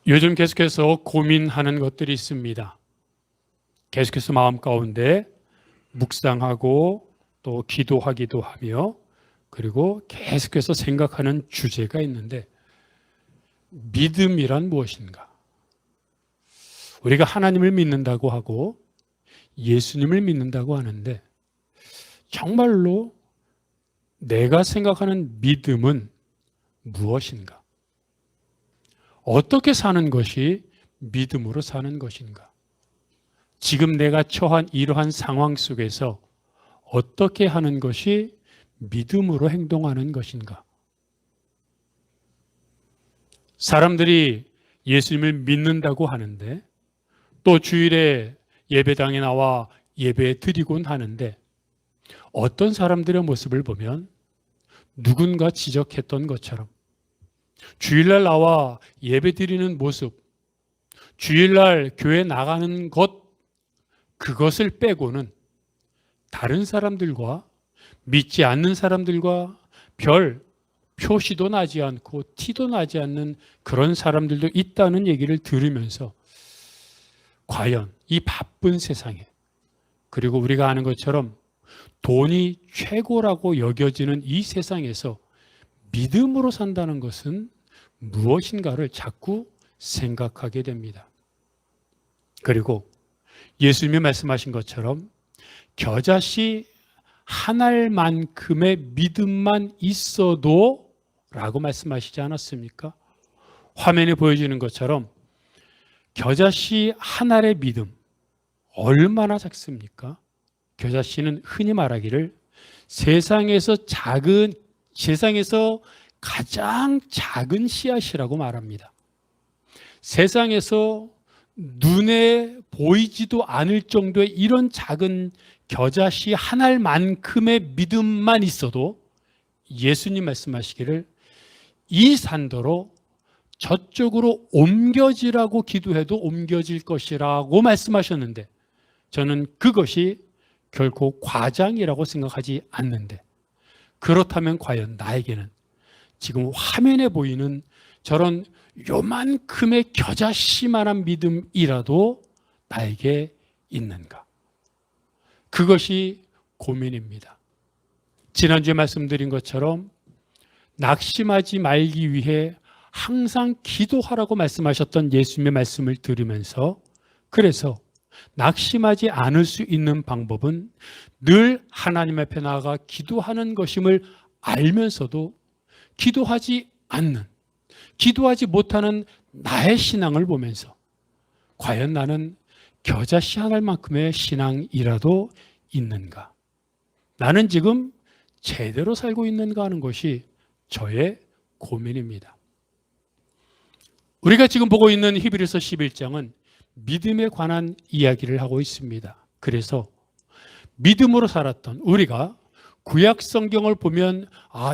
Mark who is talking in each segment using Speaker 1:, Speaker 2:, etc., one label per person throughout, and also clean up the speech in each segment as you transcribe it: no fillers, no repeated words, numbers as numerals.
Speaker 1: 요즘 계속해서 고민하는 것들이 있습니다. 계속해서 마음 가운데 묵상하고 또 기도하기도 하며 그리고 계속해서 생각하는 주제가 있는데 믿음이란 무엇인가? 우리가 하나님을 믿는다고 하고 예수님을 믿는다고 하는데 정말로 내가 생각하는 믿음은 무엇인가? 어떻게 사는 것이 믿음으로 사는 것인가? 지금 내가 처한 이러한 상황 속에서 어떻게 하는 것이 믿음으로 행동하는 것인가? 사람들이 예수님을 믿는다고 하는데 또 주일에 예배당에 나와 예배 드리곤 하는데 어떤 사람들의 모습을 보면 누군가 지적했던 것처럼 주일날 나와 예배 드리는 모습, 주일날 교회 나가는 것, 그것을 빼고는 다른 사람들과 믿지 않는 사람들과 별 표시도 나지 않고 티도 나지 않는 그런 사람들도 있다는 얘기를 들으면서 과연 이 바쁜 세상에 그리고 우리가 아는 것처럼 돈이 최고라고 여겨지는 이 세상에서 믿음으로 산다는 것은 무엇인가를 자꾸 생각하게 됩니다. 그리고 예수님이 말씀하신 것처럼 겨자씨 한 알만큼의 믿음만 있어도 라고 말씀하시지 않았습니까? 화면에 보여지는 것처럼 겨자씨 한 알의 믿음 얼마나 작습니까? 겨자씨는 흔히 말하기를 세상에서 가장 작은 씨앗이라고 말합니다. 세상에서 눈에 보이지도 않을 정도의 이런 작은 겨자씨 한 알만큼의 믿음만 있어도 예수님 말씀하시기를 이 산더러 저쪽으로 옮겨지라고 기도해도 옮겨질 것이라고 말씀하셨는데 저는 그것이 결코 과장이라고 생각하지 않는데 그렇다면 과연 나에게는 지금 화면에 보이는 저런 요만큼의 겨자씨만한 믿음이라도 나에게 있는가? 그것이 고민입니다. 지난주에 말씀드린 것처럼 낙심하지 말기 위해 항상 기도하라고 말씀하셨던 예수님의 말씀을 들으면서 그래서 낙심하지 않을 수 있는 방법은 늘 하나님 앞에 나아가 기도하는 것임을 알면서도 기도하지 못하는 나의 신앙을 보면서 과연 나는 겨자씨 한 알만큼의 신앙이라도 있는가? 나는 지금 제대로 살고 있는가 하는 것이 저의 고민입니다. 우리가 지금 보고 있는 히브리서 11장은 믿음에 관한 이야기를 하고 있습니다. 그래서 믿음으로 살았던 우리가 구약 성경을 보면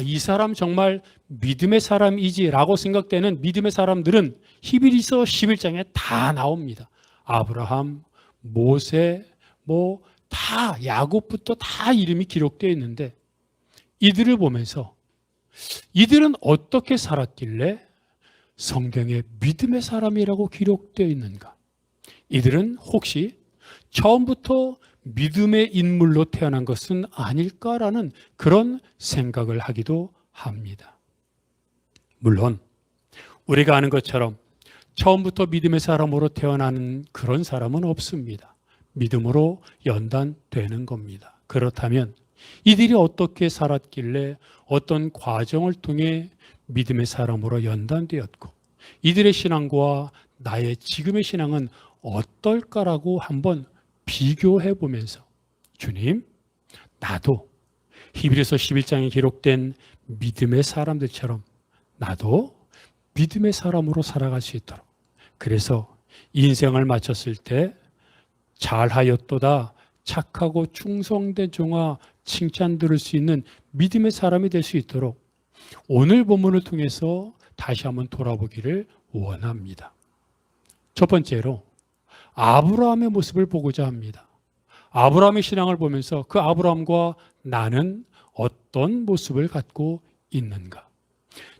Speaker 1: 이 사람 정말 믿음의 사람이지라고 생각되는 믿음의 사람들은 히브리서 11장에 다 나옵니다. 아브라함, 모세, 다 야곱부터 다 이름이 기록되어 있는데 이들을 보면서 이들은 어떻게 살았길래 성경에 믿음의 사람이라고 기록되어 있는가? 이들은 혹시 처음부터 믿음의 인물로 태어난 것은 아닐까라는 그런 생각을 하기도 합니다. 물론 우리가 아는 것처럼 처음부터 믿음의 사람으로 태어나는 그런 사람은 없습니다. 믿음으로 연단되는 겁니다. 그렇다면 이들이 어떻게 살았길래 어떤 과정을 통해 믿음의 사람으로 연단되었고 이들의 신앙과 나의 지금의 신앙은 어떨까라고 한번 비교해 보면서 주님, 나도 히브리서 11장에 기록된 믿음의 사람들처럼 나도 믿음의 사람으로 살아갈 수 있도록 그래서 인생을 마쳤을 때 잘하였도다 착하고 충성된 종아 칭찬 들을 수 있는 믿음의 사람이 될 수 있도록 오늘 본문을 통해서 다시 한번 돌아보기를 원합니다. 첫 번째로 아브라함의 모습을 보고자 합니다. 아브라함의 신앙을 보면서 그 아브라함과 나는 어떤 모습을 갖고 있는가?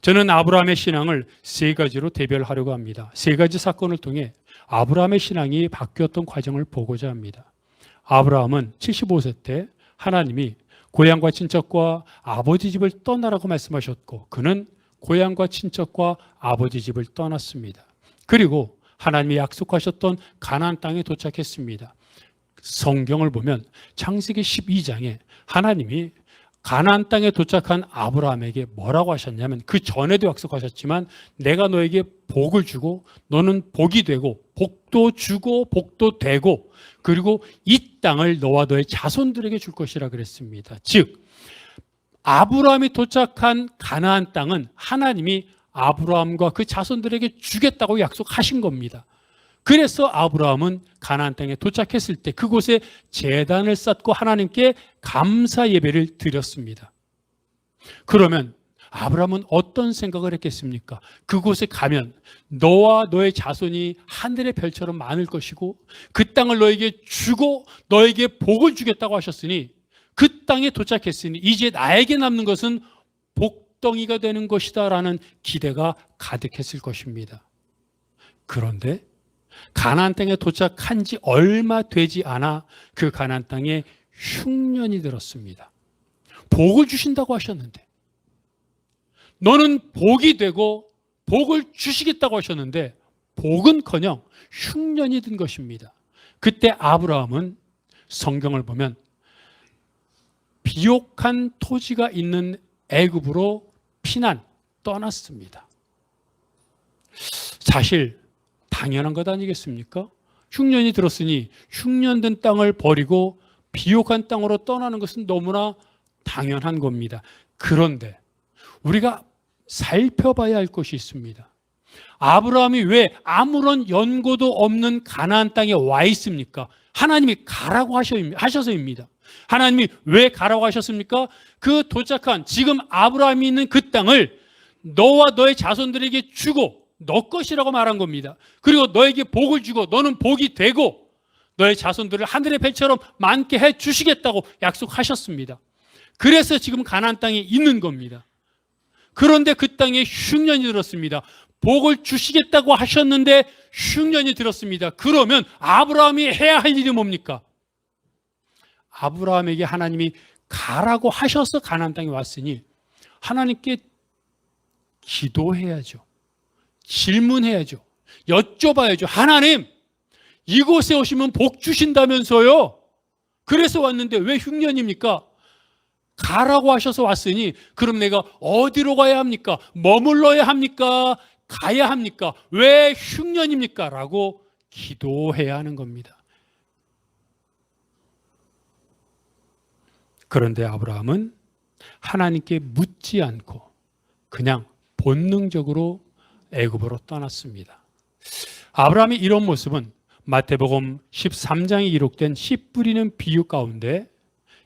Speaker 1: 저는 아브라함의 신앙을 세 가지로 대별하려고 합니다. 세 가지 사건을 통해 아브라함의 신앙이 바뀌었던 과정을 보고자 합니다. 아브라함은 75세 때 하나님이 고향과 친척과 아버지 집을 떠나라고 말씀하셨고 그는 고향과 친척과 아버지 집을 떠났습니다. 그리고 하나님이 약속하셨던 가나안 땅에 도착했습니다. 성경을 보면 창세기 12장에 하나님이 가나안 땅에 도착한 아브라함에게 뭐라고 하셨냐면 그 전에도 약속하셨지만 내가 너에게 복을 주고 너는 복이 되고 복도 주고 복도 되고 그리고 이 땅을 너와 너의 자손들에게 줄 것이라 그랬습니다. 즉 아브라함이 도착한 가나안 땅은 하나님이 아브라함과 그 자손들에게 주겠다고 약속하신 겁니다. 그래서 아브라함은 가나안 땅에 도착했을 때 그곳에 제단을 쌓고 하나님께 감사 예배를 드렸습니다. 그러면 아브라함은 어떤 생각을 했겠습니까? 그곳에 가면 너와 너의 자손이 하늘의 별처럼 많을 것이고 그 땅을 너에게 주고 너에게 복을 주겠다고 하셨으니 그 땅에 도착했으니 이제 나에게 남는 것은 복덩이가 되는 것이다 라는 기대가 가득했을 것입니다. 그런데 가나안 땅에 도착한 지 얼마 되지 않아 그 가나안 땅에 흉년이 들었습니다. 복을 주신다고 하셨는데 너는 복이 되고 복을 주시겠다고 하셨는데 복은커녕 흉년이 든 것입니다. 그때 아브라함은 성경을 보면 비옥한 토지가 있는 애굽으로 피난 떠났습니다. 사실 당연한 것 아니겠습니까? 흉년이 들었으니 흉년된 땅을 버리고 비옥한 땅으로 떠나는 것은 너무나 당연한 겁니다. 그런데 우리가 살펴봐야 할 것이 있습니다. 아브라함이 왜 아무런 연고도 없는 가나안 땅에 와 있습니까? 하나님이 가라고 하셔서입니다. 하나님이 왜 가라고 하셨습니까? 그 도착한 지금 아브라함이 있는 그 땅을 너와 너의 자손들에게 주고 너 것이라고 말한 겁니다. 그리고 너에게 복을 주고 너는 복이 되고 너의 자손들을 하늘의 별처럼 많게 해 주시겠다고 약속하셨습니다. 그래서 지금 가나안 땅에 있는 겁니다. 그런데 그 땅에 흉년이 들었습니다. 복을 주시겠다고 하셨는데 흉년이 들었습니다. 그러면 아브라함이 해야 할 일이 뭡니까? 아브라함에게 하나님이 가라고 하셔서 가나안 땅에 왔으니 하나님께 기도해야죠. 질문해야죠. 여쭤봐야죠. 하나님, 이곳에 오시면 복 주신다면서요. 그래서 왔는데 왜 흉년입니까? 가라고 하셔서 왔으니 그럼 내가 어디로 가야 합니까? 머물러야 합니까? 가야 합니까? 왜 흉년입니까? 라고 기도해야 하는 겁니다. 그런데 아브라함은 하나님께 묻지 않고 그냥 본능적으로 애굽으로 떠났습니다. 아브라함의 이런 모습은 마태복음 13장에 기록된 씨 뿌리는 비유 가운데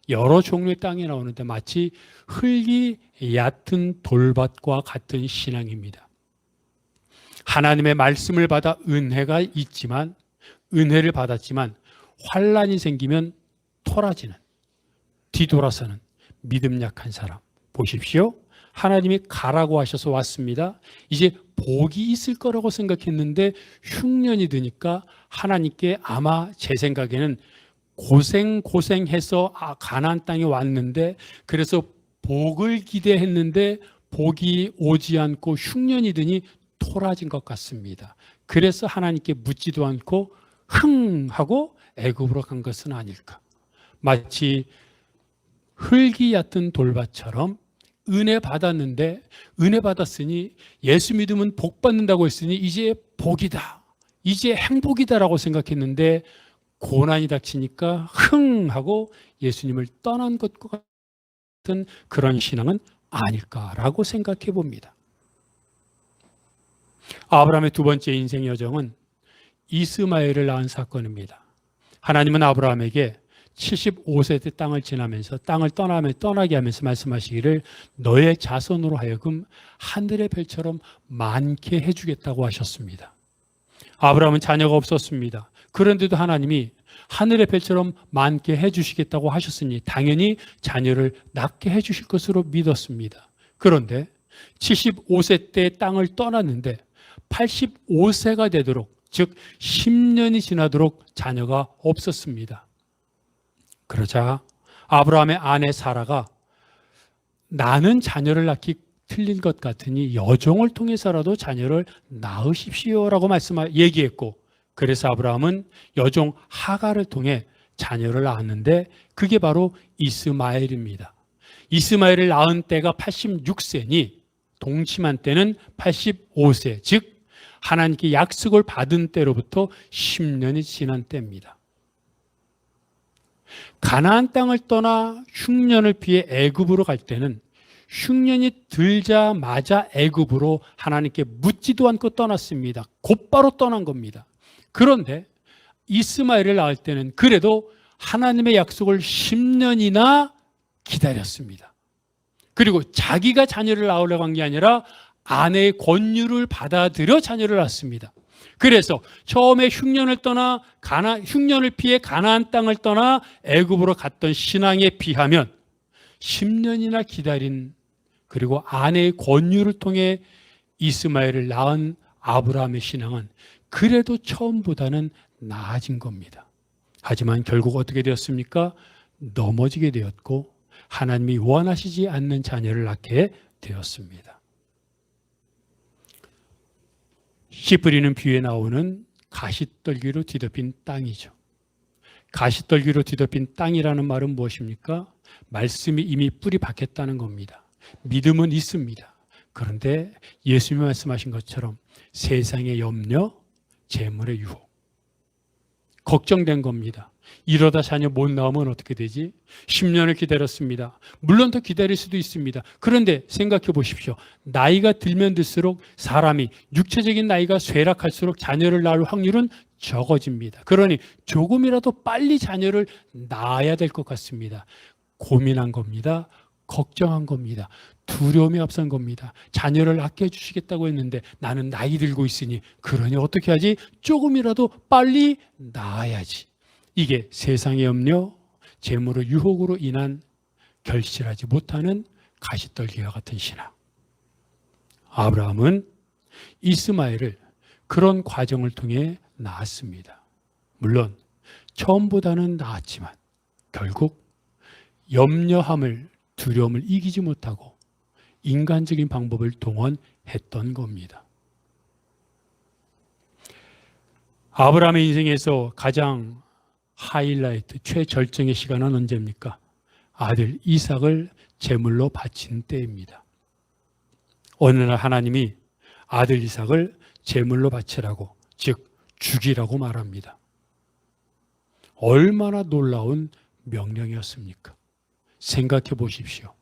Speaker 1: 여러 종류의 땅이 나오는데 마치 흙이 얕은 돌밭과 같은 신앙입니다. 하나님의 말씀을 받아 은혜를 받았지만 환란이 생기면 토라지는 뒤돌아서는 믿음 약한 사람. 보십시오. 하나님이 가라고 하셔서 왔습니다. 이제 복이 있을 거라고 생각했는데 흉년이 드니까 하나님께 아마 제 생각에는 고생해서 가나안 땅에 왔는데 그래서 복을 기대했는데 복이 오지 않고 흉년이 드니 토라진 것 같습니다. 그래서 하나님께 묻지도 않고 흥 하고 애굽으로 간 것은 아닐까. 마치 흙이 얕은 돌밭처럼 은혜 받았는데 은혜 받았으니 예수 믿으면 복 받는다고 했으니 이제 복이다. 이제 행복이다라고 생각했는데 고난이 닥치니까 흥 하고 예수님을 떠난 것과 같은 그런 신앙은 아닐까라고 생각해 봅니다. 아브라함의 두 번째 인생 여정은 이스마엘을 낳은 사건입니다. 하나님은 아브라함에게 75세 때 땅을 지나면서 땅을 떠나게 하면서 말씀하시기를 너의 자손으로 하여금 하늘의 별처럼 많게 해주겠다고 하셨습니다. 아브라함은 자녀가 없었습니다. 그런데도 하나님이 하늘의 별처럼 많게 해주시겠다고 하셨으니 당연히 자녀를 낳게 해주실 것으로 믿었습니다. 그런데 75세 때 땅을 떠났는데 85세가 되도록, 즉 10년이 지나도록 자녀가 없었습니다. 그러자 아브라함의 아내 사라가 나는 자녀를 낳기 틀린 것 같으니 여종을 통해서라도 자녀를 낳으십시오라고 얘기했고, 그래서 아브라함은 여종 하갈을 통해 자녀를 낳았는데 그게 바로 이스마엘입니다. 이스마엘을 낳은 때가 86세니 동침한 때는 85세, 즉 하나님께 약속을 받은 때로부터 10년이 지난 때입니다. 가나안 땅을 떠나 흉년을 피해 애굽으로 갈 때는 흉년이 들자마자 애굽으로 하나님께 묻지도 않고 떠났습니다. 곧바로 떠난 겁니다. 그런데 이스마엘을 낳을 때는 그래도 하나님의 약속을 10년이나 기다렸습니다. 그리고 자기가 자녀를 낳으려고 한 게 아니라 아내의 권유를 받아들여 자녀를 낳습니다. 그래서 처음에 흉년을 피해 가나안 땅을 떠나 애굽으로 갔던 신앙에 비하면 10년이나 기다린, 그리고 아내의 권유를 통해 이스마엘을 낳은 아브라함의 신앙은 그래도 처음보다는 나아진 겁니다. 하지만 결국 어떻게 되었습니까? 넘어지게 되었고 하나님이 원하시지 않는 자녀를 낳게 되었습니다. 씨 뿌리는 비유에 나오는 가시떨기로 뒤덮인 땅이죠. 가시떨기로 뒤덮인 땅이라는 말은 무엇입니까? 말씀이 이미 뿌리 박혔다는 겁니다. 믿음은 있습니다. 그런데 예수님이 말씀하신 것처럼 세상의 염려, 재물의 유혹, 걱정된 겁니다. 이러다 자녀 못 낳으면 어떻게 되지? 10년을 기다렸습니다. 물론 더 기다릴 수도 있습니다. 그런데 생각해 보십시오. 나이가 들면 들수록 사람이 육체적인 나이가 쇠락할수록 자녀를 낳을 확률은 적어집니다. 그러니 조금이라도 빨리 자녀를 낳아야 될 것 같습니다. 고민한 겁니다. 걱정한 겁니다. 두려움이 앞선 겁니다. 자녀를 아껴주시겠다고 했는데 나는 나이 들고 있으니 그러니 어떻게 하지? 조금이라도 빨리 낳아야지. 이게 세상의 염려, 재물의 유혹으로 인한 결실하지 못하는 가시떨기와 같은 신앙. 아브라함은 이스마엘을 그런 과정을 통해 낳았습니다. 물론 처음보다는 나았지만 결국 염려함을, 두려움을 이기지 못하고 인간적인 방법을 동원했던 겁니다. 아브라함의 인생에서 가장 하이라이트, 최절정의 시간은 언제입니까? 아들 이삭을 제물로 바친 때입니다. 어느 날 하나님이 아들 이삭을 제물로 바치라고, 즉 죽이라고 말합니다. 얼마나 놀라운 명령이었습니까? 생각해 보십시오.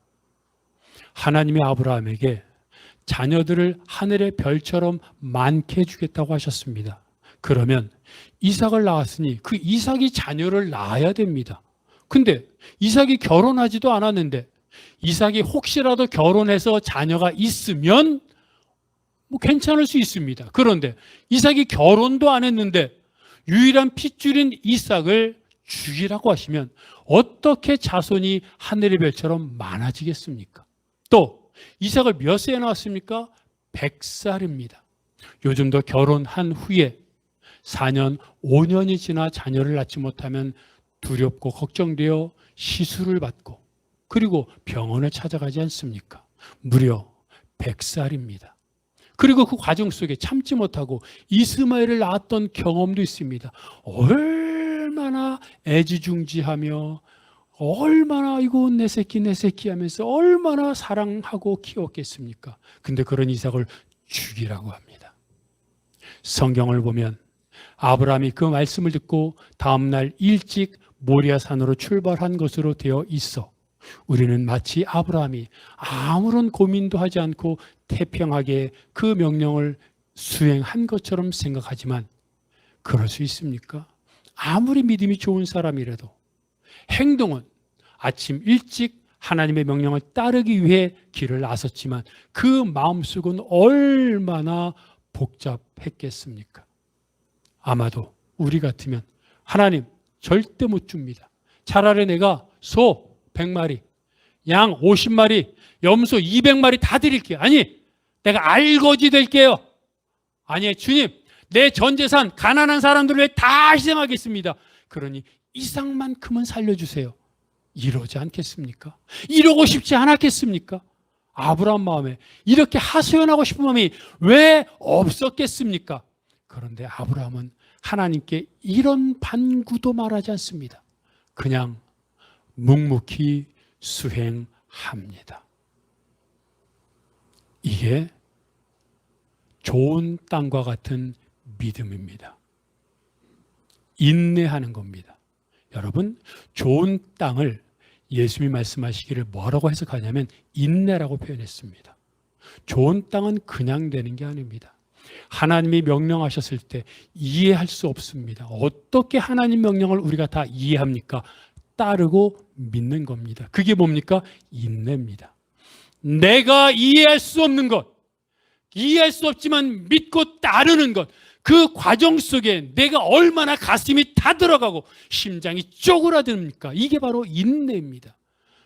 Speaker 1: 하나님이 아브라함에게 자녀들을 하늘의 별처럼 많게 해주겠다고 하셨습니다. 그러면 이삭을 낳았으니 그 이삭이 자녀를 낳아야 됩니다. 근데 이삭이 결혼하지도 않았는데 이삭이 혹시라도 결혼해서 자녀가 있으면 괜찮을 수 있습니다. 그런데 이삭이 결혼도 안 했는데 유일한 핏줄인 이삭을 죽이라고 하시면 어떻게 자손이 하늘의 별처럼 많아지겠습니까? 또 이삭을 몇 세에 낳았습니까? 100살입니다. 요즘도 결혼한 후에 4년, 5년이 지나 자녀를 낳지 못하면 두렵고 걱정되어 시술을 받고 그리고 병원을 찾아가지 않습니까? 무려 100살입니다. 그리고 그 과정 속에 참지 못하고 이스마엘을 낳았던 경험도 있습니다. 얼마나 애지중지하며 얼마나 이거 내 새끼 하면서 얼마나 사랑하고 키웠겠습니까? 근데 그런 이삭을 죽이라고 합니다. 성경을 보면 아브라함이 그 말씀을 듣고 다음날 일찍 모리아산으로 출발한 것으로 되어 있어 우리는 마치 아브라함이 아무런 고민도 하지 않고 태평하게 그 명령을 수행한 것처럼 생각하지만 그럴 수 있습니까? 아무리 믿음이 좋은 사람이라도 행동은 아침 일찍 하나님의 명령을 따르기 위해 길을 나섰지만 그 마음속은 얼마나 복잡했겠습니까? 아마도 우리 같으면 하나님 절대 못 줍니다. 차라리 내가 소 100마리, 양 50마리, 염소 200마리 다 드릴게요. 아니, 내가 알거지 될게요. 아니, 주님, 내 전 재산 가난한 사람들을 위해 다 희생하겠습니다. 그러니 이상만큼은 살려주세요. 이러지 않겠습니까? 이러고 싶지 않았겠습니까? 아브라함 마음에 이렇게 하소연하고 싶은 마음이 왜 없었겠습니까? 그런데 아브라함은 하나님께 이런 반구도 말하지 않습니다. 그냥 묵묵히 수행합니다. 이게 좋은 땅과 같은 믿음입니다. 인내하는 겁니다. 여러분, 좋은 땅을 예수님이 말씀하시기를 뭐라고 해석하냐면 인내라고 표현했습니다. 좋은 땅은 그냥 되는 게 아닙니다. 하나님이 명령하셨을 때 이해할 수 없습니다. 어떻게 하나님 명령을 우리가 다 이해합니까? 따르고 믿는 겁니다. 그게 뭡니까? 인내입니다. 내가 이해할 수 없는 것, 이해할 수 없지만 믿고 따르는 것, 그 과정 속에 내가 얼마나 가슴이 다 들어가고 심장이 쪼그라듭니까? 이게 바로 인내입니다.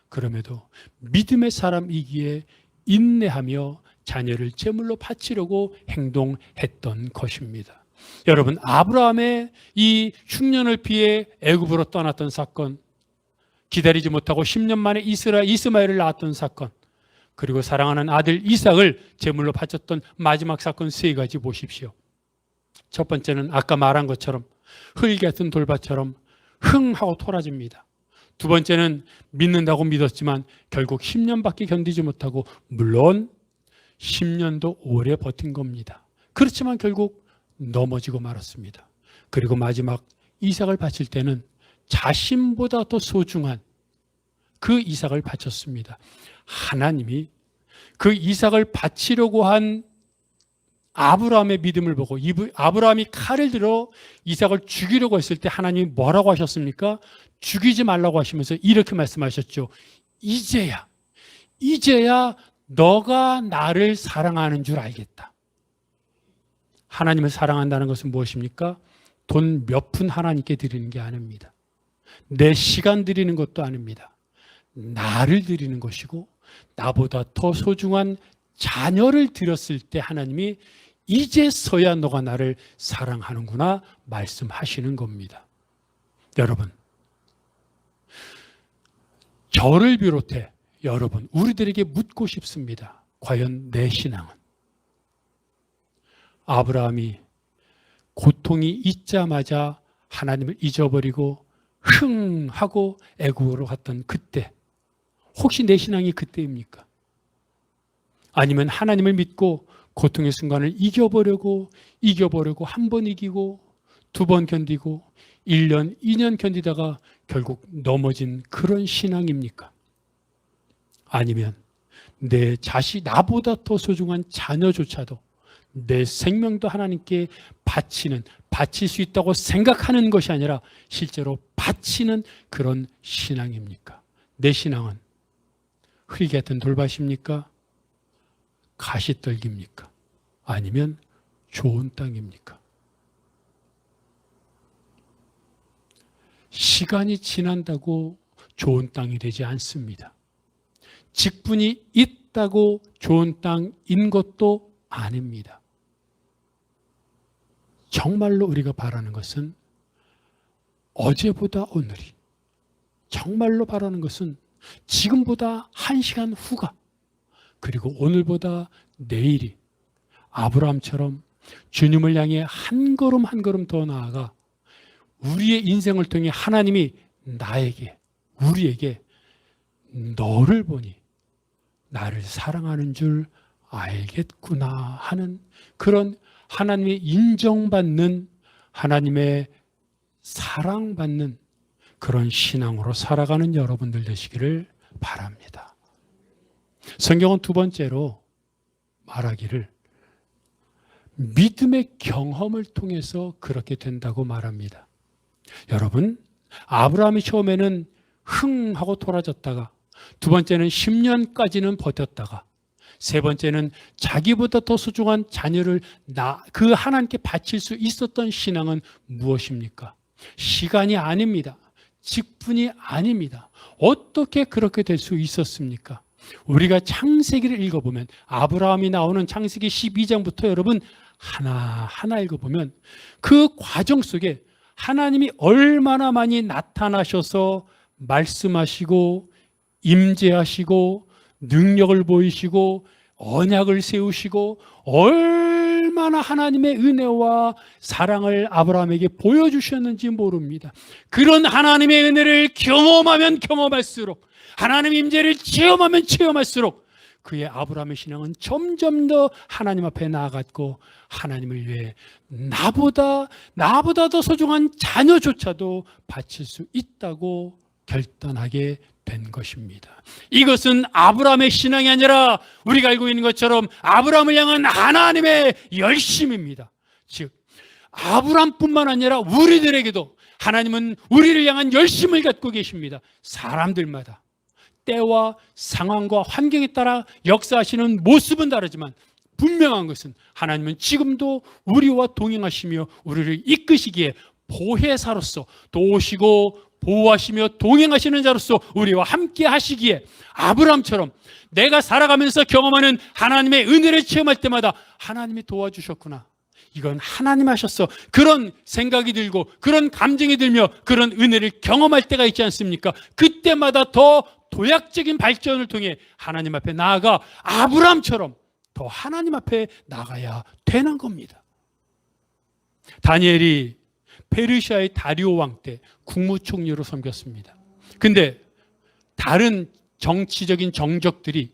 Speaker 1: 그럼에도 믿음의 사람이기에 인내하며 자녀를 제물로 바치려고 행동했던 것입니다. 여러분, 아브라함의 이 흉년을 피해 애굽으로 떠났던 사건, 기다리지 못하고 10년 만에 이스마엘을 낳았던 사건, 그리고 사랑하는 아들 이삭을 제물로 바쳤던 마지막 사건 세 가지 보십시오. 첫 번째는 아까 말한 것처럼 흙 같은 돌밭처럼 흥 하고 토라집니다. 두 번째는 믿는다고 믿었지만 결국 10년밖에 견디지 못하고 물론 10년도 오래 버틴 겁니다. 그렇지만 결국 넘어지고 말았습니다. 그리고 마지막 이삭을 바칠 때는 자신보다 더 소중한 그 이삭을 바쳤습니다. 하나님이 그 이삭을 바치려고 한 아브라함의 믿음을 보고 아브라함이 칼을 들어 이삭을 죽이려고 했을 때 하나님이 뭐라고 하셨습니까? 죽이지 말라고 하시면서 이렇게 말씀하셨죠. 이제야 너가 나를 사랑하는 줄 알겠다. 하나님을 사랑한다는 것은 무엇입니까? 돈 몇 푼 하나님께 드리는 게 아닙니다. 내 시간 드리는 것도 아닙니다. 나를 드리는 것이고 나보다 더 소중한 자녀를 드렸을 때 하나님이 이제서야 너가 나를 사랑하는구나 말씀하시는 겁니다. 여러분, 저를 비롯해 여러분, 우리들에게 묻고 싶습니다. 과연 내 신앙은? 아브라함이 고통이 있자마자 하나님을 잊어버리고 흥 하고 애굽으로 갔던 그때, 혹시 내 신앙이 그때입니까? 아니면 하나님을 믿고 고통의 순간을 이겨보려고 한 번 이기고 두 번 견디고 1년, 2년 견디다가 결국 넘어진 그런 신앙입니까? 아니면 내 나보다 더 소중한 자녀조차도 내 생명도 하나님께 바칠 수 있다고 생각하는 것이 아니라 실제로 바치는 그런 신앙입니까? 내 신앙은 흙 같은 돌밭입니까? 가시떨기입니까? 아니면 좋은 땅입니까? 시간이 지난다고 좋은 땅이 되지 않습니다. 직분이 있다고 좋은 땅인 것도 아닙니다. 정말로 우리가 바라는 것은 어제보다 오늘이, 정말로 바라는 것은 지금보다 1시간 후가, 그리고 오늘보다 내일이 아브라함처럼 주님을 향해 한 걸음 한 걸음 더 나아가 우리의 인생을 통해 하나님이 우리에게 너를 보니 나를 사랑하는 줄 알겠구나 하는 그런 하나님의 인정받는, 하나님의 사랑받는 그런 신앙으로 살아가는 여러분들 되시기를 바랍니다. 성경은 두 번째로 말하기를 믿음의 경험을 통해서 그렇게 된다고 말합니다. 여러분, 아브라함이 처음에는 흥 하고 돌아졌다가 두 번째는 10년까지는 버텼다가 세 번째는 자기보다 더 소중한 자녀를 그 하나님께 바칠 수 있었던 신앙은 무엇입니까? 시간이 아닙니다. 직분이 아닙니다. 어떻게 그렇게 될 수 있었습니까? 우리가 창세기를 읽어보면, 아브라함이 나오는 창세기 12장부터 여러분 하나하나 읽어보면 그 과정 속에 하나님이 얼마나 많이 나타나셔서 말씀하시고 임재하시고 능력을 보이시고 언약을 세우시고 얼마나 하나님의 은혜와 사랑을 아브라함에게 보여주셨는지 모릅니다. 그런 하나님의 은혜를 경험하면 경험할수록, 하나님의 임재를 체험하면 체험할수록 그의 아브라함의 신앙은 점점 더 하나님 앞에 나아갔고, 하나님을 위해 나보다 더 소중한 자녀조차도 바칠 수 있다고 결단하게 된 것입니다. 이것은 아브라함의 신앙이 아니라 우리가 알고 있는 것처럼 아브라함을 향한 하나님의 열심입니다. 즉 아브라함뿐만 아니라 우리들에게도 하나님은 우리를 향한 열심을 갖고 계십니다. 사람들마다 때와 상황과 환경에 따라 역사하시는 모습은 다르지만 분명한 것은 하나님은 지금도 우리와 동행하시며 우리를 이끄시기에 보혜사로서 도우시고 보호하시며 동행하시는 자로서 우리와 함께 하시기에, 아브라함처럼 내가 살아가면서 경험하는 하나님의 은혜를 체험할 때마다 하나님이 도와주셨구나, 이건 하나님 하셨어, 그런 생각이 들고 그런 감정이 들며 그런 은혜를 경험할 때가 있지 않습니까? 그때마다 더 도약적인 발전을 통해 하나님 앞에 나아가 아브라함처럼 더 하나님 앞에 나가야 되는 겁니다. 다니엘이 페르시아의 다리오 왕 때 국무총리로 섬겼습니다. 근데 다른 정치적인 정적들이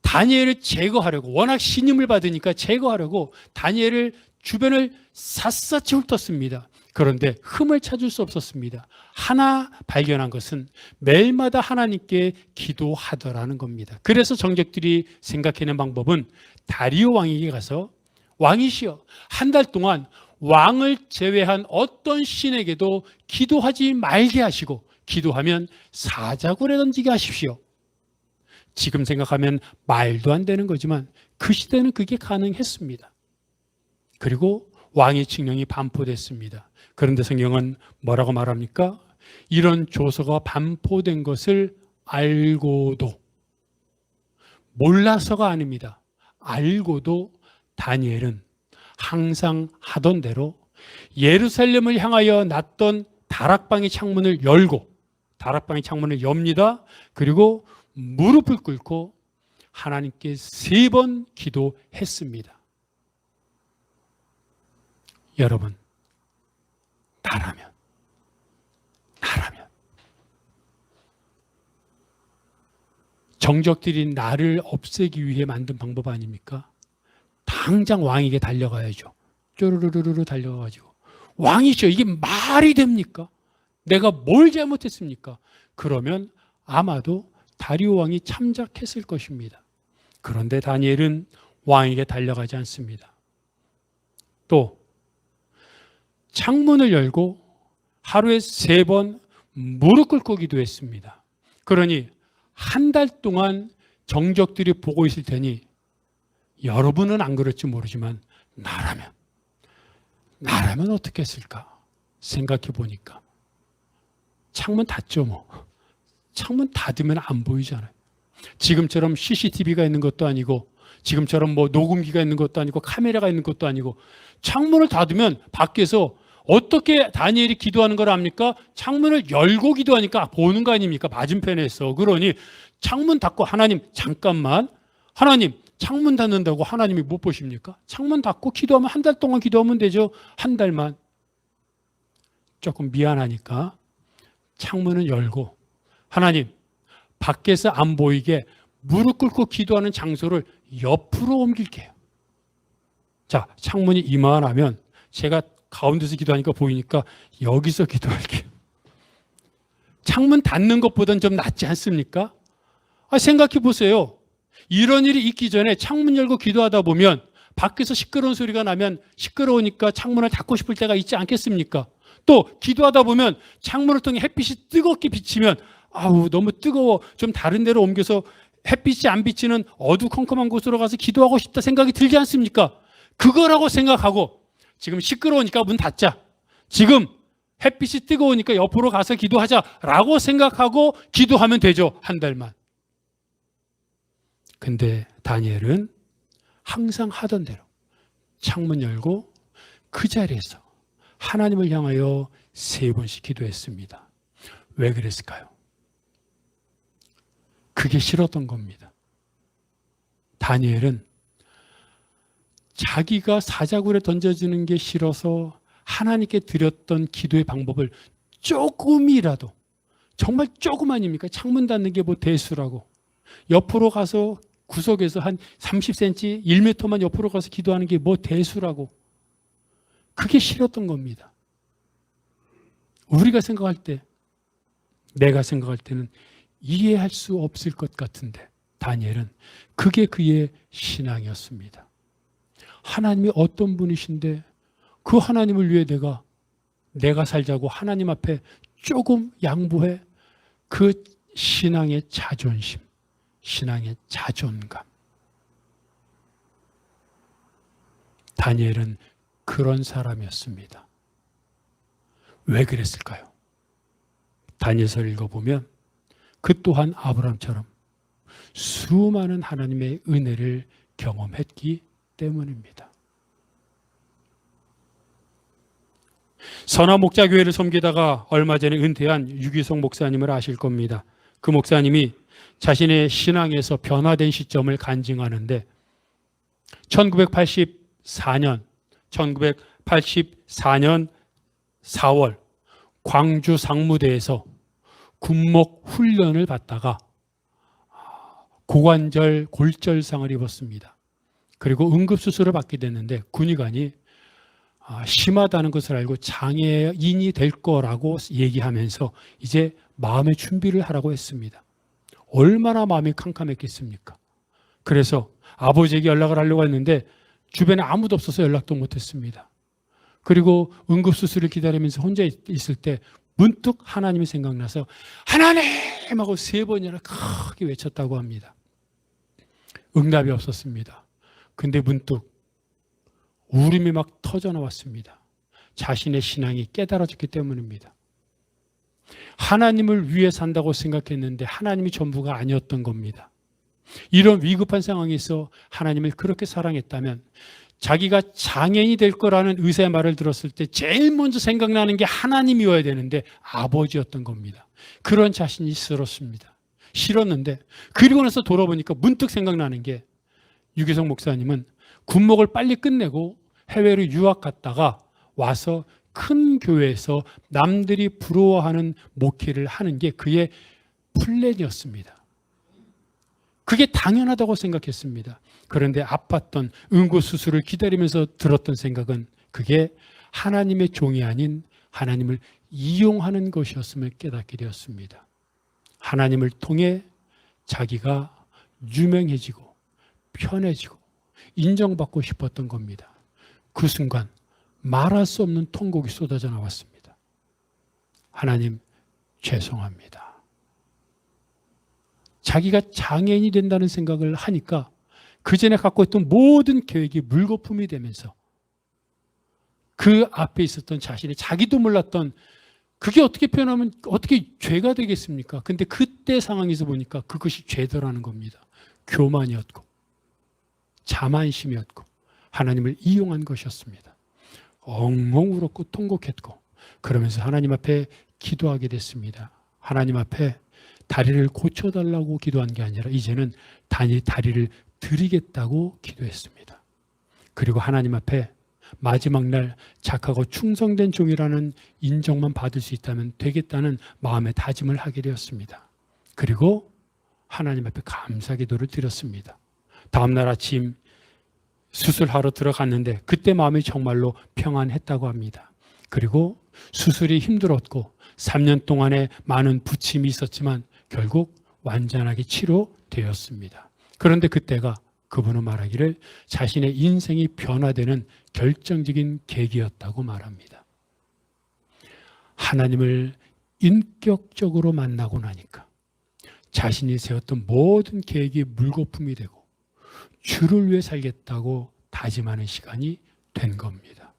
Speaker 1: 다니엘을 제거하려고, 워낙 신임을 받으니까 제거하려고 다니엘을 주변을 샅샅이 훑었습니다. 그런데 흠을 찾을 수 없었습니다. 하나 발견한 것은 매일마다 하나님께 기도하더라는 겁니다. 그래서 정적들이 생각해낸 방법은 다리오 왕에게 가서, 왕이시여, 한 달 동안 왕을 제외한 어떤 신에게도 기도하지 말게 하시고 기도하면 사자굴에 던지게 하십시오. 지금 생각하면 말도 안 되는 거지만 그 시대는 그게 가능했습니다. 그리고 왕의 칙령이 반포됐습니다. 그런데 성경은 뭐라고 말합니까? 이런 조서가 반포된 것을 알고도, 몰라서가 아닙니다. 알고도 다니엘은 항상 하던 대로 예루살렘을 향하여 났던 다락방의 창문을 열고, 다락방의 창문을 엽니다. 그리고 무릎을 꿇고 하나님께 3번 기도했습니다. 여러분, 나라면 정적들이 나를 없애기 위해 만든 방법 아닙니까? 당장 왕에게 달려가야죠. 쪼르르르르 달려가가지고, 왕이죠, 이게 말이 됩니까? 내가 뭘 잘못했습니까? 그러면 아마도 다리오 왕이 참작했을 것입니다. 그런데 다니엘은 왕에게 달려가지 않습니다. 또 창문을 열고 하루에 3번 무릎 꿇고 기도했습니다. 그러니 한 달 동안 정적들이 보고 있을 테니, 여러분은 안 그럴지 모르지만 나라면 어떻게 했을까 생각해 보니까 창문 닫죠. 뭐 창문 닫으면 안 보이잖아요. 지금처럼 CCTV가 있는 것도 아니고, 지금처럼 뭐 녹음기가 있는 것도 아니고, 카메라가 있는 것도 아니고, 창문을 닫으면 밖에서 어떻게 다니엘이 기도하는 걸 압니까? 창문을 열고 기도하니까 보는 거 아닙니까? 맞은편에서. 그러니 창문 닫고, 하나님 잠깐만, 하나님 창문 닫는다고 하나님이 못 보십니까? 창문 닫고 기도하면 한 달 동안 기도하면 되죠. 한 달만. 조금 미안하니까 창문을 열고, 하나님 밖에서 안 보이게 무릎 꿇고 기도하는 장소를 옆으로 옮길게요. 자, 창문이 이만하면 제가 가운데서 기도하니까 보이니까 여기서 기도할게요. 창문 닫는 것보다는 좀 낫지 않습니까? 생각해 보세요. 이런 일이 있기 전에 창문 열고 기도하다 보면 밖에서 시끄러운 소리가 나면 시끄러우니까 창문을 닫고 싶을 때가 있지 않겠습니까? 또 기도하다 보면 창문을 통해 햇빛이 뜨겁게 비치면 아우 너무 뜨거워, 좀 다른 데로 옮겨서 햇빛이 안 비치는 어두컴컴한 곳으로 가서 기도하고 싶다 생각이 들지 않습니까? 그거라고 생각하고 지금 시끄러우니까 문 닫자, 지금 햇빛이 뜨거우니까 옆으로 가서 기도하자라고 생각하고 기도하면 되죠. 한 달만. 근데 다니엘은 항상 하던 대로 창문 열고 그 자리에서 하나님을 향하여 3번씩 기도했습니다. 왜 그랬을까요? 그게 싫었던 겁니다. 다니엘은 자기가 사자굴에 던져지는 게 싫어서 하나님께 드렸던 기도의 방법을 조금이라도, 정말 조금 아닙니까? 창문 닫는 게 뭐 대수라고. 옆으로 가서 구석에서 한 30cm, 1m만 옆으로 가서 기도하는 게 뭐 대수라고. 그게 싫었던 겁니다. 우리가 생각할 때, 내가 생각할 때는 이해할 수 없을 것 같은데 다니엘은 그게 그의 신앙이었습니다. 하나님이 어떤 분이신데 그 하나님을 위해 내가 살자고 하나님 앞에 조금 양보해. 그 신앙의 자존심, 신앙의 자존감. 다니엘은 그런 사람이었습니다. 왜 그랬을까요? 다니엘서를 읽어보면 그 또한 아브라함처럼 수많은 하나님의 은혜를 경험했기 때문입니다. 선화 목자교회를 섬기다가 얼마 전에 은퇴한 유기성 목사님을 아실 겁니다. 그 목사님이 자신의 신앙에서 변화된 시점을 간증하는데 1984년 4월 광주 상무대에서 군목 훈련을 받다가 고관절 골절상을 입었습니다. 그리고 응급수술을 받게 됐는데 군의관이 심하다는 것을 알고 장애인이 될 거라고 얘기하면서 이제 마음의 준비를 하라고 했습니다. 얼마나 마음이 캄캄했겠습니까? 그래서 아버지에게 연락을 하려고 했는데 주변에 아무도 없어서 연락도 못했습니다. 그리고 응급수술을 기다리면서 혼자 있을 때 문득 하나님이 생각나서 하나님! 하고 3번이나 크게 외쳤다고 합니다. 응답이 없었습니다. 근데 문득 울음이 막 터져나왔습니다. 자신의 신앙이 깨달아졌기 때문입니다. 하나님을 위해 산다고 생각했는데 하나님이 전부가 아니었던 겁니다. 이런 위급한 상황에서 하나님을 그렇게 사랑했다면 자기가 장애인이 될 거라는 의사의 말을 들었을 때 제일 먼저 생각나는 게 하나님이어야 되는데 아버지였던 겁니다. 그런 자신이 싫었는데 그리고 나서 돌아보니까 문득 생각나는 게 유기성 목사님은 군목을 빨리 끝내고 해외로 유학 갔다가 와서 큰 교회에서 남들이 부러워하는 목회를 하는 게 그의 플랜이었습니다. 그게 당연하다고 생각했습니다. 그런데 아팠던 응고수술을 기다리면서 들었던 생각은 그게 하나님의 종이 아닌 하나님을 이용하는 것이었음을 깨닫게 되었습니다. 하나님을 통해 자기가 유명해지고 편해지고 인정받고 싶었던 겁니다. 그 순간 말할 수 없는 통곡이 쏟아져 나왔습니다. 하나님, 죄송합니다. 자기가 장애인이 된다는 생각을 하니까 그 전에 갖고 있던 모든 계획이 물거품이 되면서 그 앞에 있었던 자신이 자기도 몰랐던 그게 어떻게 표현하면 어떻게 죄가 되겠습니까? 근데 그때 상황에서 보니까 그것이 죄더라는 겁니다. 교만이었고 자만심이었고 하나님을 이용한 것이었습니다. 엉엉 울었고 통곡했고 그러면서 하나님 앞에 기도하게 됐습니다. 하나님 앞에 다리를 고쳐달라고 기도한 게 아니라 이제는 다리를 드리겠다고 기도했습니다. 그리고 하나님 앞에 마지막 날 착하고 충성된 종이라는 인정만 받을 수 있다면 되겠다는 마음의 다짐을 하게 되었습니다. 그리고 하나님 앞에 감사 기도를 드렸습니다. 다음 날 아침 수술하러 들어갔는데 그때 마음이 정말로 평안했다고 합니다. 그리고 수술이 힘들었고 3년 동안에 많은 부침이 있었지만 결국 완전하게 치료되었습니다. 그런데 그때가 그분은 말하기를 자신의 인생이 변화되는 결정적인 계기였다고 말합니다. 하나님을 인격적으로 만나고 나니까 자신이 세웠던 모든 계획이 물거품이 되고 주를 위해 살겠다고 다짐하는 시간이 된 겁니다.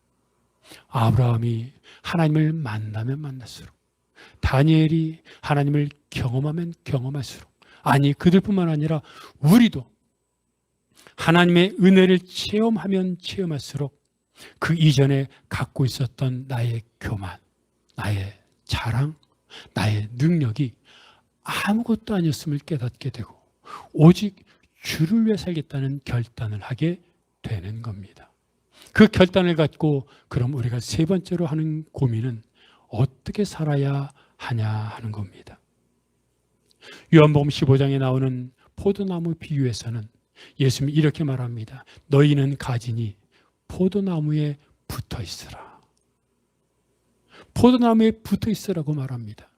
Speaker 1: 아브라함이 하나님을 만나면 만날수록, 다니엘이 하나님을 경험하면 경험할수록, 아니 그들뿐만 아니라 우리도 하나님의 은혜를 체험하면 체험할수록 그 이전에 갖고 있었던 나의 교만, 나의 자랑, 나의 능력이 아무것도 아니었음을 깨닫게 되고 오직 주를 위해 살겠다는 결단을 하게 되는 겁니다. 그 결단을 갖고 그럼 우리가 세 번째로 하는 고민은 어떻게 살아야 하냐 하는 겁니다. 요한복음 15장에 나오는 포도나무 비유에서는 예수님이 이렇게 말합니다. 너희는 가지니 포도나무에 붙어 있으라. 포도나무에 붙어 있으라고 말합니다.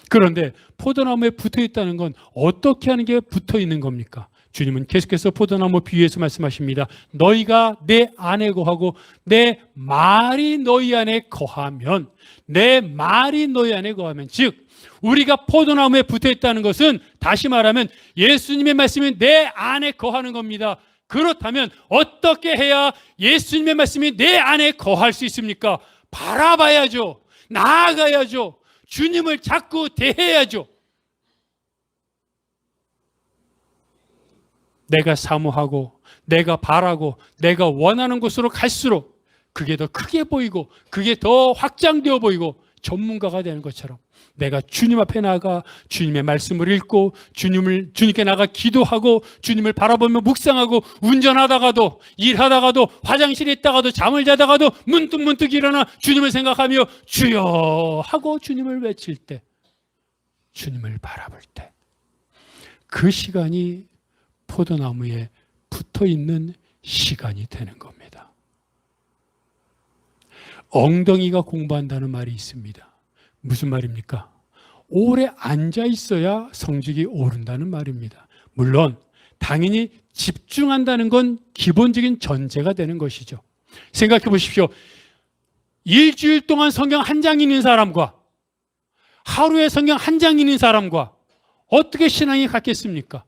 Speaker 1: 그런데 포도나무에 붙어 있다는 건 어떻게 하는 게 붙어 있는 겁니까? 주님은 계속해서 포도나무 비유에서 말씀하십니다. 너희가 내 안에 거하고 내 말이 너희 안에 거하면, 내 말이 너희 안에 거하면, 즉 우리가 포도나무에 붙어 있다는 것은 다시 말하면 예수님의 말씀이 내 안에 거하는 겁니다. 그렇다면 어떻게 해야 예수님의 말씀이 내 안에 거할 수 있습니까? 바라봐야죠. 나아가야죠. 주님을 자꾸 대해야죠. 내가 사모하고 내가 바라고 내가 원하는 곳으로 갈수록 그게 더 크게 보이고 그게 더 확장되어 보이고 전문가가 되는 것처럼 내가 주님 앞에 나가 주님의 말씀을 읽고 주님께 나가 기도하고 주님을 바라보며 묵상하고 운전하다가도 일하다가도 화장실에 있다가도 잠을 자다가도 문득 일어나 주님을 생각하며 주여 하고 주님을 외칠 때, 주님을 바라볼 때 그 시간이 포도나무에 붙어있는 시간이 되는 겁니다. 엉덩이가 공부한다는 말이 있습니다. 무슨 말입니까? 오래 앉아 있어야 성적이 오른다는 말입니다. 물론 당연히 집중한다는 건 기본적인 전제가 되는 것이죠. 생각해 보십시오. 일주일 동안 성경 한 장 읽는 사람과 하루에 성경 한 장 읽는 사람과 어떻게 신앙이 같겠습니까?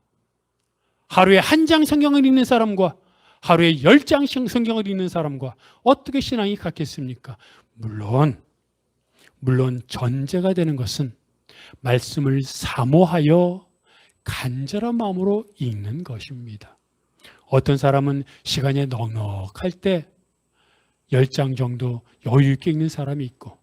Speaker 1: 하루에 한 장 성경을 읽는 사람과 하루에 10장씩 성경을 읽는 사람과 어떻게 신앙이 같겠습니까? 물론 전제가 되는 것은 말씀을 사모하여 간절한 마음으로 읽는 것입니다. 어떤 사람은 시간이 넉넉할 때 10장 정도 여유 있게 읽는 사람이 있고,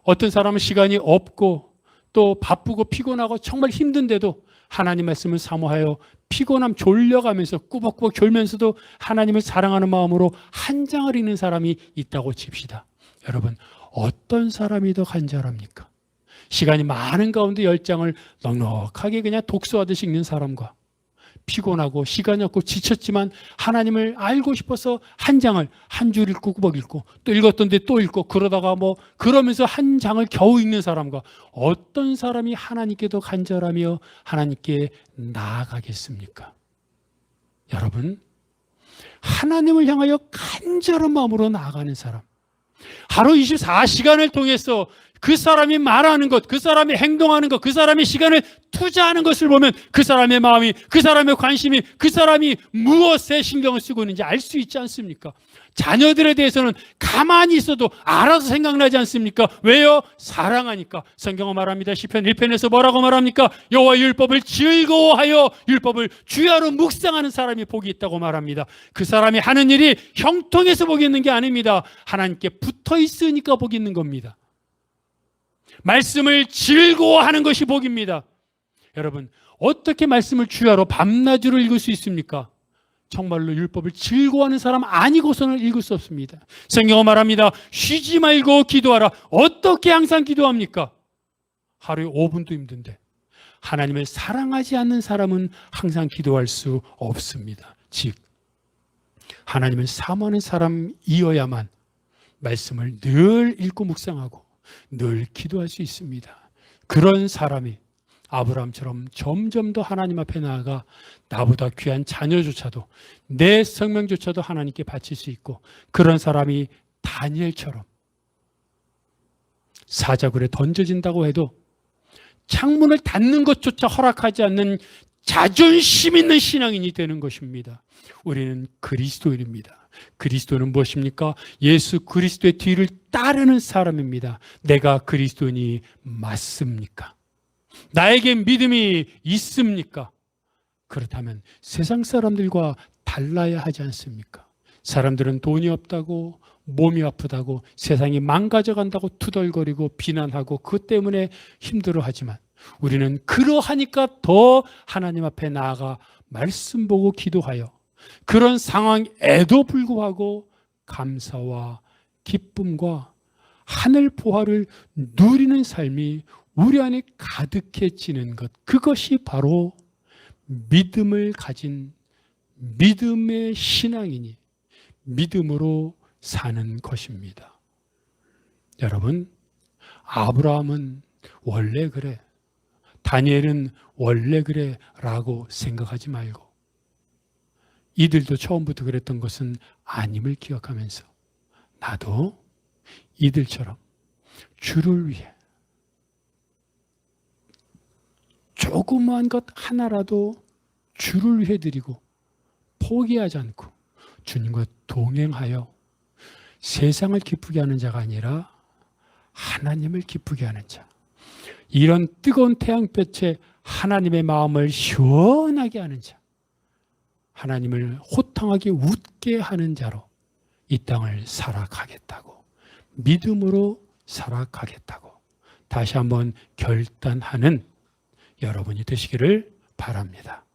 Speaker 1: 어떤 사람은 시간이 없고 또 바쁘고 피곤하고 정말 힘든데도 하나님 말씀을 사모하여 피곤함 졸려가면서 꾸벅꾸벅 졸면서도 하나님을 사랑하는 마음으로 한 장을 읽는 사람이 있다고 칩시다. 여러분, 어떤 사람이 더 간절합니까? 시간이 많은 가운데 10장을 넉넉하게 그냥 독서하듯이 읽는 사람과 피곤하고 시간이 없고 지쳤지만 하나님을 알고 싶어서 한 장을 한 줄 읽고 꾸벅 읽고 또 읽었던데 또 읽고 그러다가 그러면서 한 장을 겨우 읽는 사람과 어떤 사람이 하나님께 더 간절하며 하나님께 나아가겠습니까? 여러분, 하나님을 향하여 간절한 마음으로 나아가는 사람, 하루 24시간을 통해서 그 사람이 말하는 것, 그 사람이 행동하는 것, 그 사람이 시간을 투자하는 것을 보면 그 사람의 마음이, 그 사람의 관심이, 그 사람이 무엇에 신경을 쓰고 있는지 알 수 있지 않습니까? 자녀들에 대해서는 가만히 있어도 알아서 생각나지 않습니까? 왜요? 사랑하니까. 성경은 말합니다. 시편 1편에서 뭐라고 말합니까? 여호와의 율법을 즐거워하여 율법을 주야로 묵상하는 사람이 복이 있다고 말합니다. 그 사람이 하는 일이 형통해서 복이 있는 게 아닙니다. 하나님께 붙어 있으니까 복이 있는 겁니다. 말씀을 즐거워하는 것이 복입니다. 여러분, 어떻게 말씀을 주야로 밤낮으로 읽을 수 있습니까? 정말로 율법을 즐거워하는 사람 아니고서는 읽을 수 없습니다. 성경은 말합니다. 쉬지 말고 기도하라. 어떻게 항상 기도합니까? 하루에 5분도 힘든데 하나님을 사랑하지 않는 사람은 항상 기도할 수 없습니다. 즉, 하나님을 사모하는 사람이어야만 말씀을 늘 읽고 묵상하고 늘 기도할 수 있습니다. 그런 사람이 아브라함처럼 점점 더 하나님 앞에 나아가 나보다 귀한 자녀조차도 내 생명조차도 하나님께 바칠 수 있고, 그런 사람이 다니엘처럼 사자굴에 던져진다고 해도 창문을 닫는 것조차 허락하지 않는 자존심 있는 신앙인이 되는 것입니다. 우리는 그리스도인입니다. 그리스도는 무엇입니까? 예수 그리스도의 뒤를 따르는 사람입니다. 내가 그리스도인이 맞습니까? 나에게 믿음이 있습니까? 그렇다면 세상 사람들과 달라야 하지 않습니까? 사람들은 돈이 없다고, 몸이 아프다고, 세상이 망가져간다고 투덜거리고 비난하고 그것 때문에 힘들어하지만 우리는 그러하니까 더 하나님 앞에 나아가 말씀 보고 기도하여 그런 상황에도 불구하고 감사와 기쁨과 하늘 보화를 누리는 삶이 우리 안에 가득해지는 것, 그것이 바로 믿음을 가진 믿음의 신앙이니 믿음으로 사는 것입니다. 여러분, 아브라함은 원래 그래, 다니엘은 원래 그래 라고 생각하지 말고 이들도 처음부터 그랬던 것은 아님을 기억하면서 나도 이들처럼 주를 위해 조그마한 것 하나라도 주를 위해 드리고 포기하지 않고 주님과 동행하여 세상을 기쁘게 하는 자가 아니라 하나님을 기쁘게 하는 자, 이런 뜨거운 태양볕에 하나님의 마음을 시원하게 하는 자, 하나님을 호탕하게 웃게 하는 자로 이 땅을 살아가겠다고, 믿음으로 살아가겠다고 다시 한번 결단하는 여러분이 되시기를 바랍니다.